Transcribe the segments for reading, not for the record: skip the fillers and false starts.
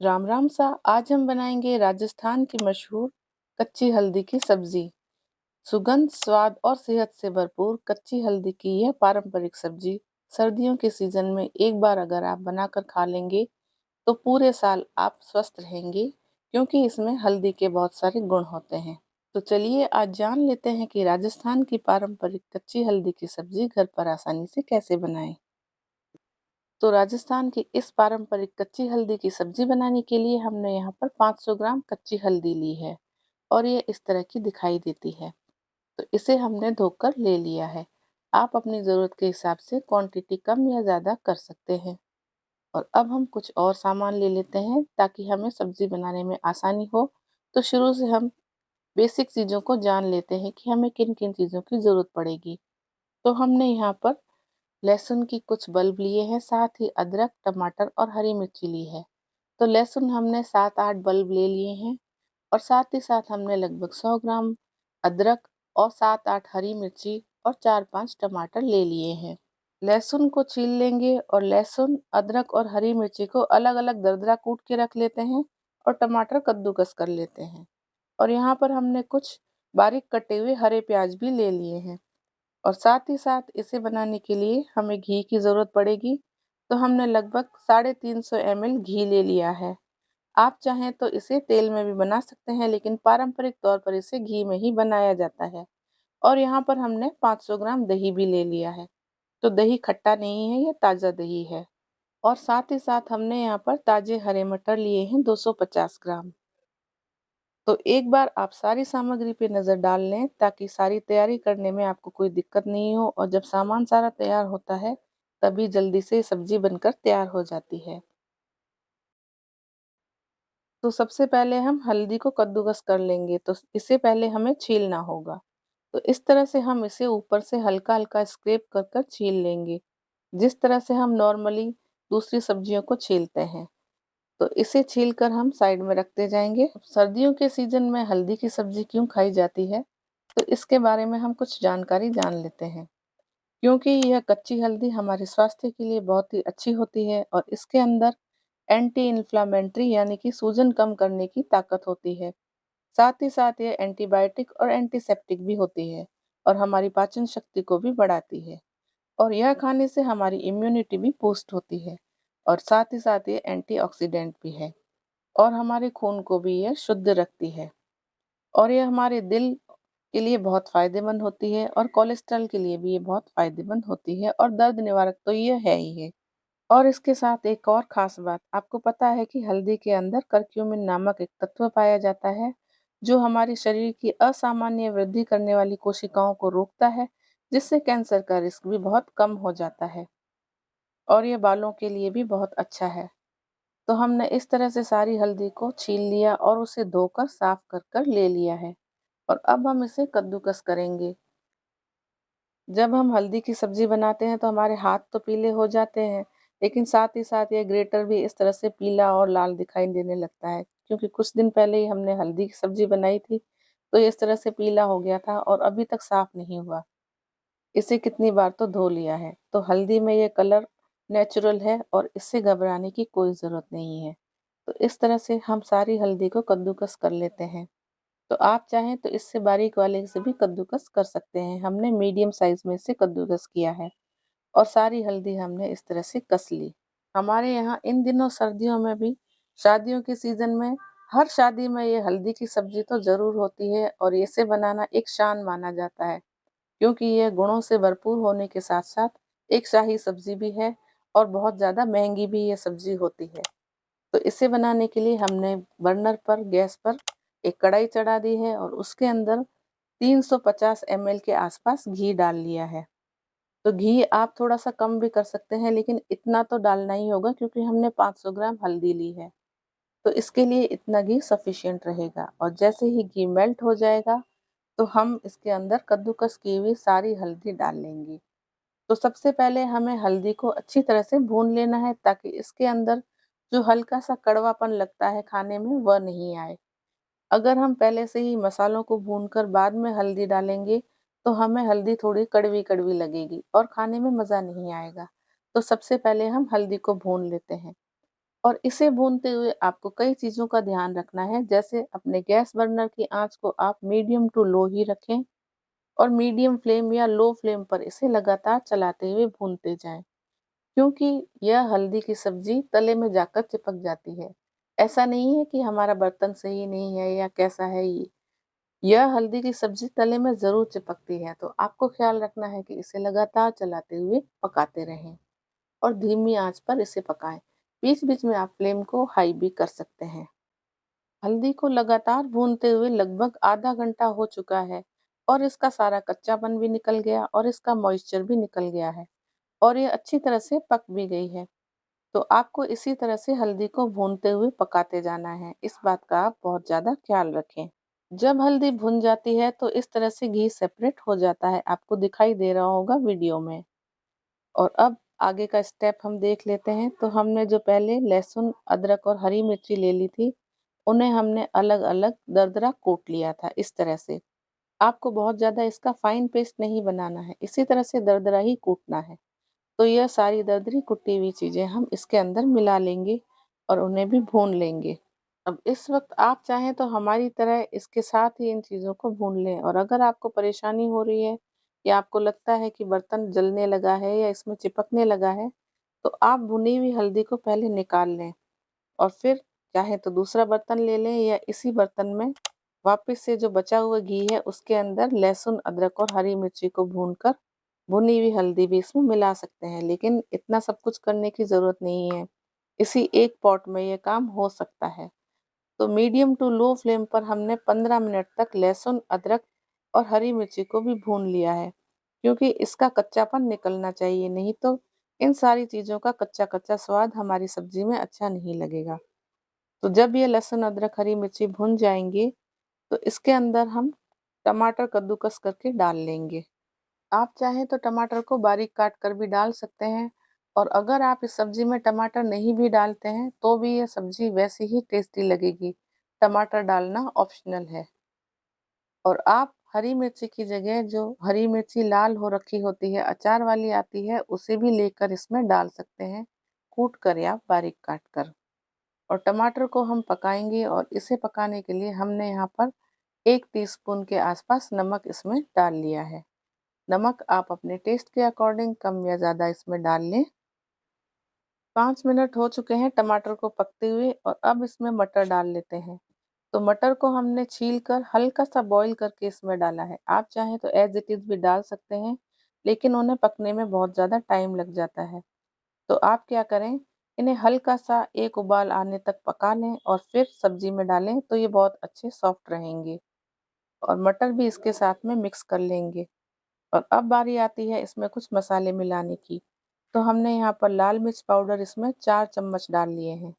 राम राम सा। आज हम बनाएंगे राजस्थान की मशहूर कच्ची हल्दी की सब्जी। सुगंध, स्वाद और सेहत से भरपूर कच्ची हल्दी की यह पारंपरिक सब्जी सर्दियों के सीजन में एक बार अगर आप बनाकर खा लेंगे तो पूरे साल आप स्वस्थ रहेंगे, क्योंकि इसमें हल्दी के बहुत सारे गुण होते हैं। तो चलिए आज जान लेते हैं कि राजस्थान की पारंपरिक कच्ची हल्दी की सब्जी घर पर आसानी से कैसे बनाएं। तो राजस्थान की इस पारंपरिक कच्ची हल्दी की सब्जी बनाने के लिए हमने यहाँ पर 500 ग्राम कच्ची हल्दी ली है और ये इस तरह की दिखाई देती है। तो इसे हमने धोकर ले लिया है। आप अपनी ज़रूरत के हिसाब से क्वांटिटी कम या ज़्यादा कर सकते हैं। और अब हम कुछ और सामान ले लेते हैं ताकि हमें सब्जी बनाने में आसानी हो। तो शुरू से हम बेसिक चीज़ों को जान लेते हैं कि हमें किन किन चीज़ों की ज़रूरत पड़ेगी। तो हमने यहाँ पर लहसुन की कुछ बल्ब लिए हैं, साथ ही अदरक, टमाटर और हरी मिर्ची ली है। तो लहसुन हमने 7-8 बल्ब ले लिए हैं और साथ ही साथ हमने लगभग 100 ग्राम अदरक और 7-8 हरी मिर्ची और 4-5 टमाटर ले लिए हैं। लहसुन को छील लेंगे और लहसुन, अदरक और हरी मिर्ची को अलग अलग दरदरा कूट के रख लेते हैं और टमाटर कद्दूकस कर लेते हैं। और यहाँ पर हमने कुछ बारीक कटे हुए हरे प्याज भी ले लिए हैं। और साथ ही साथ इसे बनाने के लिए हमें घी की ज़रूरत पड़ेगी। तो हमने लगभग 350 ml घी ले लिया है। आप चाहें तो इसे तेल में भी बना सकते हैं, लेकिन पारंपरिक तौर पर इसे घी में ही बनाया जाता है। और यहाँ पर हमने 500 ग्राम दही भी ले लिया है। तो दही खट्टा नहीं है, ये ताज़ा दही है। और साथ ही साथ हमने यहाँ पर ताज़े हरे मटर लिए हैं 250 ग्राम। तो एक बार आप सारी सामग्री पे नज़र डाल लें ताकि सारी तैयारी करने में आपको कोई दिक्कत नहीं हो, और जब सामान सारा तैयार होता है तभी जल्दी से सब्जी बनकर तैयार हो जाती है। तो सबसे पहले हम हल्दी को कद्दूकस कर लेंगे, तो इससे पहले हमें छीलना होगा। तो इस तरह से हम इसे ऊपर से हल्का हल्का स्क्रैप कर कर छील लेंगे, जिस तरह से हम नॉर्मली दूसरी सब्जियों को छीलते हैं। तो इसे छील कर हम साइड में रखते जाएंगे। सर्दियों के सीजन में हल्दी की सब्जी क्यों खाई जाती है, तो इसके बारे में हम कुछ जानकारी जान लेते हैं। क्योंकि यह कच्ची हल्दी हमारे स्वास्थ्य के लिए बहुत ही अच्छी होती है और इसके अंदर एंटी इन्फ्लामेटरी यानी कि सूजन कम करने की ताकत होती है। साथ ही साथ ये एंटीबायोटिक और एंटीसेप्टिक भी होती है और हमारी पाचन शक्ति को भी बढ़ाती है। और यह खाने से हमारी इम्यूनिटी भी बूस्ट होती है। और साथ ही साथ ये एंटीऑक्सीडेंट भी है और हमारे खून को भी यह शुद्ध रखती है। और ये हमारे दिल के लिए बहुत फायदेमंद होती है और कोलेस्ट्रॉल के लिए भी ये बहुत फायदेमंद होती है, और दर्द निवारक तो ये है ही है। और इसके साथ एक और खास बात, आपको पता है कि हल्दी के अंदर करक्यूमिन नामक एक तत्व पाया जाता है जो हमारे शरीर की असामान्य वृद्धि करने वाली कोशिकाओं को रोकता है, जिससे कैंसर का रिस्क भी बहुत कम हो जाता है। और ये बालों के लिए भी बहुत अच्छा है। तो हमने इस तरह से सारी हल्दी को छील लिया और उसे धोकर साफ कर कर ले लिया है। और अब हम इसे कद्दूकस करेंगे। जब हम हल्दी की सब्जी बनाते हैं तो हमारे हाथ तो पीले हो जाते हैं, लेकिन साथ ही साथ ये ग्रेटर भी इस तरह से पीला और लाल दिखाई देने लगता है, क्योंकि कुछ दिन पहले ही हमने हल्दी की सब्जी बनाई थी। तो ये इस तरह से पीला हो गया था और अभी तक साफ नहीं हुआ। इसे कितनी बार तो धो लिया है। तो हल्दी में ये कलर नेचुरल है और इससे घबराने की कोई ज़रूरत नहीं है। तो इस तरह से हम सारी हल्दी को कद्दूकस कर लेते हैं। तो आप चाहें तो इससे बारीक वाले से भी कद्दूकस कर सकते हैं। हमने मीडियम साइज में से कद्दूकस किया है और सारी हल्दी हमने इस तरह से कस ली। हमारे यहाँ इन दिनों सर्दियों में भी, शादियों के सीजन में, हर शादी में ये हल्दी की सब्जी तो जरूर होती है और इसे बनाना एक शान माना जाता है, क्योंकि यह गुणों से भरपूर होने के साथ साथ एक शाही सब्जी भी है और बहुत ज़्यादा महंगी भी ये सब्जी होती है। तो इसे बनाने के लिए हमने बर्नर पर, गैस पर एक कढ़ाई चढ़ा दी है और उसके अंदर 350 ml के आसपास घी डाल लिया है। तो घी आप थोड़ा सा कम भी कर सकते हैं, लेकिन इतना तो डालना ही होगा क्योंकि हमने 500 ग्राम हल्दी ली है। तो इसके लिए इतना घी सफिशिएंट रहेगा। और जैसे ही घी मेल्ट हो जाएगा तो हम इसके अंदर कद्दूकस की हुई सारी हल्दी डाल लेंगे। तो सबसे पहले हमें हल्दी को अच्छी तरह से भून लेना है ताकि इसके अंदर जो हल्का सा कड़वापन लगता है खाने में वह नहीं आए। अगर हम पहले से ही मसालों को भूनकर बाद में हल्दी डालेंगे तो हमें हल्दी थोड़ी कड़वी कड़वी लगेगी और खाने में मज़ा नहीं आएगा। तो सबसे पहले हम हल्दी को भून लेते हैं। और इसे भूनते हुए आपको कई चीज़ों का ध्यान रखना है, जैसे अपने गैस बर्नर की आँच को आप मीडियम टू लो ही रखें और मीडियम फ्लेम या लो फ्लेम पर इसे लगातार चलाते हुए भूनते जाएँ, क्योंकि यह हल्दी की सब्ज़ी तले में जाकर चिपक जाती है। ऐसा नहीं है कि हमारा बर्तन सही नहीं है या कैसा है ये। यह हल्दी की सब्ज़ी तले में ज़रूर चिपकती है, तो आपको ख़्याल रखना है कि इसे लगातार चलाते हुए पकाते रहें और धीमी आँच पर इसे पकाएँ। बीच-बीच में आप फ्लेम को हाई भी कर सकते हैं। हल्दी को लगातार भूनते हुए लगभग आधा घंटा हो चुका है और इसका सारा कच्चापन भी निकल गया और इसका मॉइस्चर भी निकल गया है और ये अच्छी तरह से पक भी गई है। तो आपको इसी तरह से हल्दी को भूनते हुए पकाते जाना है। इस बात का आप बहुत ज़्यादा ख्याल रखें। जब हल्दी भुन जाती है तो इस तरह से घी सेपरेट हो जाता है, आपको दिखाई दे रहा होगा वीडियो में। और अब आगे का स्टेप हम देख लेते हैं। तो हमने जो पहले लहसुन, अदरक और हरी मिर्ची ले ली थी, उन्हें हमने अलग-अलग दरदरा कूट लिया था इस तरह से। आपको बहुत ज़्यादा इसका फाइन पेस्ट नहीं बनाना है, इसी तरह से दरदरा ही कूटना है। तो यह सारी दरदरी कुटी हुई चीज़ें हम इसके अंदर मिला लेंगे और उन्हें भी भून लेंगे। अब इस वक़्त आप चाहें तो हमारी तरह इसके साथ ही इन चीज़ों को भून लें, और अगर आपको परेशानी हो रही है या आपको लगता है कि बर्तन जलने लगा है या इसमें चिपकने लगा है, तो आप भुनी हुई हल्दी को पहले निकाल लें और फिर चाहे तो दूसरा बर्तन ले लें या इसी बर्तन में वापस से जो बचा हुआ घी है उसके अंदर लहसुन, अदरक और हरी मिर्ची को भूनकर भुनी हुई हल्दी भी इसमें मिला सकते हैं। लेकिन इतना सब कुछ करने की ज़रूरत नहीं है। इसी एक पॉट में ये काम हो सकता है। तो मीडियम टू लो फ्लेम पर हमने 15 मिनट तक लहसुन, अदरक और हरी मिर्ची को भी भून लिया है, क्योंकि इसका कच्चापन निकलना चाहिए, नहीं तो इन सारी चीज़ों का कच्चा-कच्चा स्वाद हमारी सब्जी में अच्छा नहीं लगेगा। तो जब ये लहसुन, अदरक, हरी मिर्ची भुन जाएँगे, तो इसके अंदर हम टमाटर कद्दूकस करके डाल लेंगे। आप चाहें तो टमाटर को बारीक काट कर भी डाल सकते हैं, और अगर आप इस सब्जी में टमाटर नहीं भी डालते हैं, तो भी ये सब्जी वैसे ही टेस्टी लगेगी। टमाटर डालना ऑप्शनल है। और आप हरी मिर्ची की जगह जो हरी मिर्ची लाल हो रखी होती है, अचार वाली आती है, उसे भी लेकर इसमें डाल सकते हैं, कूट कर या बारीक काट कर। और टमाटर को हम पकाएँगे और इसे पकाने के लिए हमने यहाँ पर 1 टीस्पून के आसपास नमक इसमें डाल लिया है। नमक आप अपने टेस्ट के अकॉर्डिंग कम या ज़्यादा इसमें डाल लें। 5 मिनट हो चुके हैं टमाटर को पकते हुए और अब इसमें मटर डाल लेते हैं। तो मटर को हमने छील कर हल्का-सा बॉयल करके इसमें डाला है। आप चाहें तो एज़ इट इज़ भी डाल सकते हैं, लेकिन उन्हें पकने में बहुत ज़्यादा टाइम लग जाता है। तो आप क्या करें, इन्हें हल्का-सा एक उबाल आने तक पका लें और फिर सब्ज़ी में डालें, तो ये बहुत अच्छे सॉफ्ट रहेंगे। और मटर भी इसके साथ में मिक्स कर लेंगे। और अब बारी आती है इसमें कुछ मसाले मिलाने की। तो हमने यहाँ पर लाल मिर्च पाउडर इसमें 4 चम्मच डाल लिए हैं।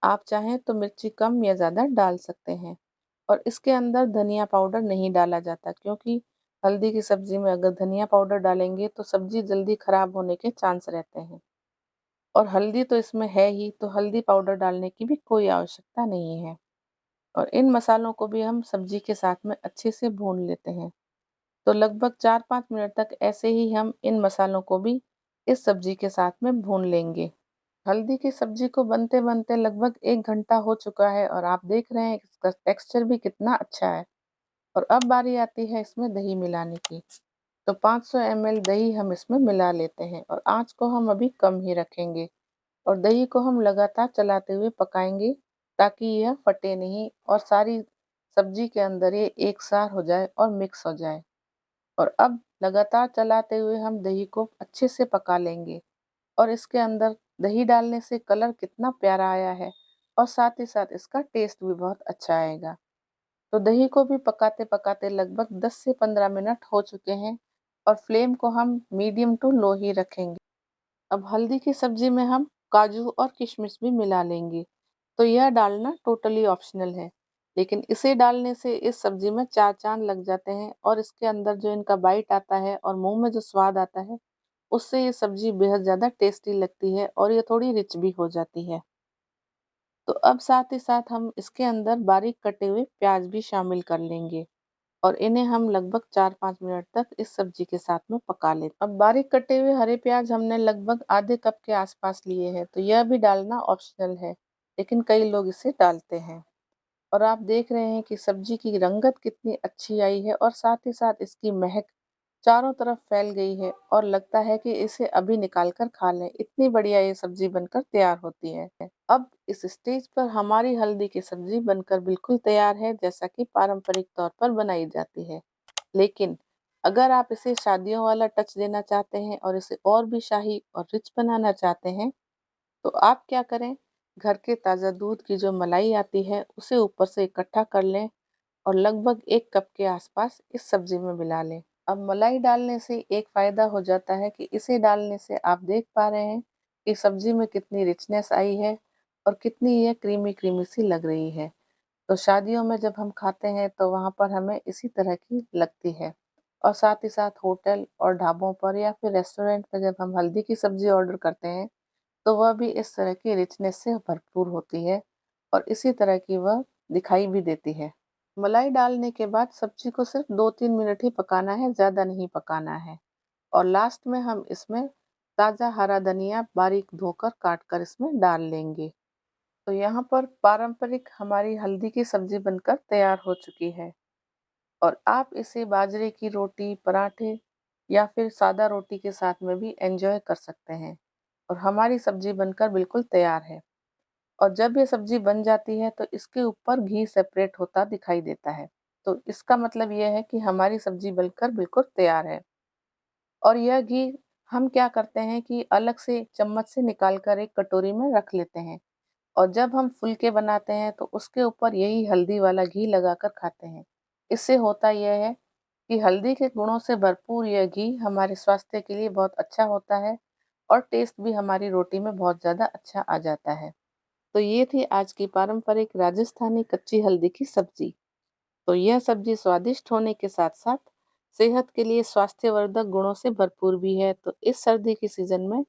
आप चाहें तो मिर्ची कम या ज़्यादा डाल सकते हैं। और इसके अंदर धनिया पाउडर नहीं डाला जाता, क्योंकि हल्दी की सब्ज़ी में अगर धनिया पाउडर डालेंगे तो सब्ज़ी जल्दी खराब होने के चांस रहते हैं। और हल्दी तो इसमें है ही, तो हल्दी पाउडर डालने की भी कोई आवश्यकता नहीं है। और इन मसालों को भी हम सब्ज़ी के साथ में अच्छे से भून लेते हैं। तो लगभग 4-5 मिनट तक ऐसे ही हम इन मसालों को भी इस सब्ज़ी के साथ में भून लेंगे। हल्दी की सब्ज़ी को बनते-बनते लगभग 1 घंटा हो चुका है और आप देख रहे हैं इसका टेक्सचर भी कितना अच्छा है। और अब बारी आती है इसमें दही मिलाने की। तो 500 ml दही हम इसमें मिला लेते हैं और आँच को हम अभी कम ही रखेंगे और दही को हम लगातार चलाते हुए पकाएँगे, ताकि यह फटे नहीं और सारी सब्ज़ी के अंदर ये एक-सार हो जाए और मिक्स हो जाए। और अब लगातार चलाते हुए हम दही को अच्छे से पका लेंगे और इसके अंदर दही डालने से कलर कितना प्यारा आया है और साथ ही साथ इसका टेस्ट भी बहुत अच्छा आएगा। तो दही को भी पकाते-पकाते लगभग 10 से 15 मिनट हो चुके हैं और फ्लेम को हम मीडियम टू लो ही रखेंगे। अब हल्दी की सब्जी में हम काजू और किशमिश भी मिला लेंगे। तो यह डालना टोटली ऑप्शनल है, लेकिन इसे डालने से इस सब्जी में 4 चाँद लग जाते हैं और इसके अंदर जो इनका बाइट आता है और मुँह में जो स्वाद आता है, उससे ये सब्जी बेहद ज़्यादा टेस्टी लगती है और ये थोड़ी रिच भी हो जाती है। तो अब साथ ही साथ हम इसके अंदर बारीक कटे हुए प्याज़ भी शामिल कर लेंगे और इन्हें हम लगभग 4-5 मिनट तक इस सब्जी के साथ में पका लें। अब बारीक कटे हुए हरे प्याज़ हमने लगभग आधे कप के आस-पास लिए हैं, तो यह भी डालना ऑप्शनल है। लेकिन कई लोग इसे डालते हैं। और आप देख रहे हैं कि सब्जी की रंगत कितनी अच्छी आई है और साथ ही साथ इसकी महक चारों तरफ फैल गई है और लगता है कि इसे अभी निकाल कर खा लें, इतनी बढ़िया ये सब्जी बनकर तैयार होती है। अब इस स्टेज पर हमारी हल्दी की सब्जी बनकर बिल्कुल तैयार है, जैसा कि पारंपरिक तौर पर बनाई जाती है। लेकिन अगर आप इसे शादियों वाला टच देना चाहते हैं और इसे और भी शाही और रिच बनाना चाहते हैं, तो आप क्या करें, घर के ताज़ा दूध की जो मलाई आती है, उसे ऊपर से इकट्ठा कर लें और लगभग 1 कप के आसपास इस सब्जी में मिला लें। अब मलाई डालने से एक फ़ायदा हो जाता है कि इसे डालने से आप देख पा रहे हैं कि सब्जी में कितनी रिचनेस आई है और कितनी ये क्रीमी-क्रीमी सी लग रही है। तो शादियों में जब हम खाते हैं तो वहाँ पर हमें इसी तरह की लगती है। और साथ ही साथ होटल और ढाबों पर या फिर रेस्टोरेंट में जब हम हल्दी की सब्जी ऑर्डर करते हैं, तो वह भी इस तरह की रिचनेस से भरपूर होती है और इसी तरह की वह दिखाई भी देती है। मलाई डालने के बाद सब्जी को सिर्फ 2-3 मिनट ही पकाना है, ज़्यादा नहीं पकाना है। और लास्ट में हम इसमें ताज़ा हरा धनिया बारीक धोकर काट कर इसमें डाल लेंगे। तो यहाँ पर पारंपरिक हमारी हल्दी की सब्जी बनकर तैयार हो चुकी है और आप इसे बाजरे की रोटी, पराठे या फिर सादा रोटी के साथ में भी एंजॉय कर सकते हैं। और हमारी सब्जी बनकर बिल्कुल तैयार है। और जब ये सब्जी बन जाती है तो इसके ऊपर घी सेपरेट होता दिखाई देता है। तो इसका मतलब ये है कि हमारी सब्जी बनकर बिल्कुल तैयार है। और यह घी हम क्या करते हैं कि अलग से चम्मच से निकाल कर एक कटोरी में रख लेते हैं और जब हम फुलके बनाते हैं तो उसके ऊपर यही हल्दी वाला घी लगाकर खाते हैं। इससे होता यह है कि हल्दी के गुणों से भरपूर यह घी हमारे स्वास्थ्य के लिए बहुत अच्छा होता है और टेस्ट भी हमारी रोटी में बहुत ज़्यादा अच्छा आ जाता है। तो ये थी आज की पारंपरिक राजस्थानी कच्ची हल्दी की सब्जी। तो यह सब्जी स्वादिष्ट होने के साथ-साथ सेहत के लिए स्वास्थ्यवर्धक गुणों से भरपूर भी है। तो इस सर्दी के सीज़न में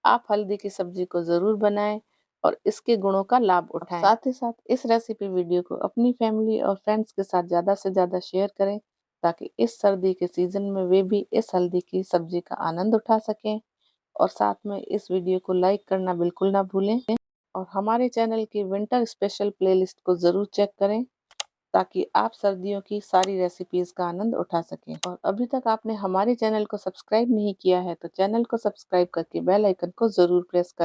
आप हल्दी की सब्जी को ज़रूर बनाएँ और इसके गुणों का लाभ उठाएँ। साथ ही साथ इस रेसिपी वीडियो को अपनी फैमिली और फ्रेंड्स के साथ ज़्यादा से ज़्यादा शेयर करें, ताकि इस सर्दी के सीज़न में वे भी इस हल्दी की सब्जी का आनंद उठा सकें। और साथ में इस वीडियो को लाइक करना बिल्कुल ना भूलें और हमारे चैनल की विंटर स्पेशल प्लेलिस्ट को ज़रूर चेक करें, ताकि आप सर्दियों की सारी रेसिपीज़ का आनंद उठा सकें। और अभी तक आपने हमारे चैनल को सब्सक्राइब नहीं किया है तो चैनल को सब्सक्राइब करके बेल आइकन को ज़रूर प्रेस करें।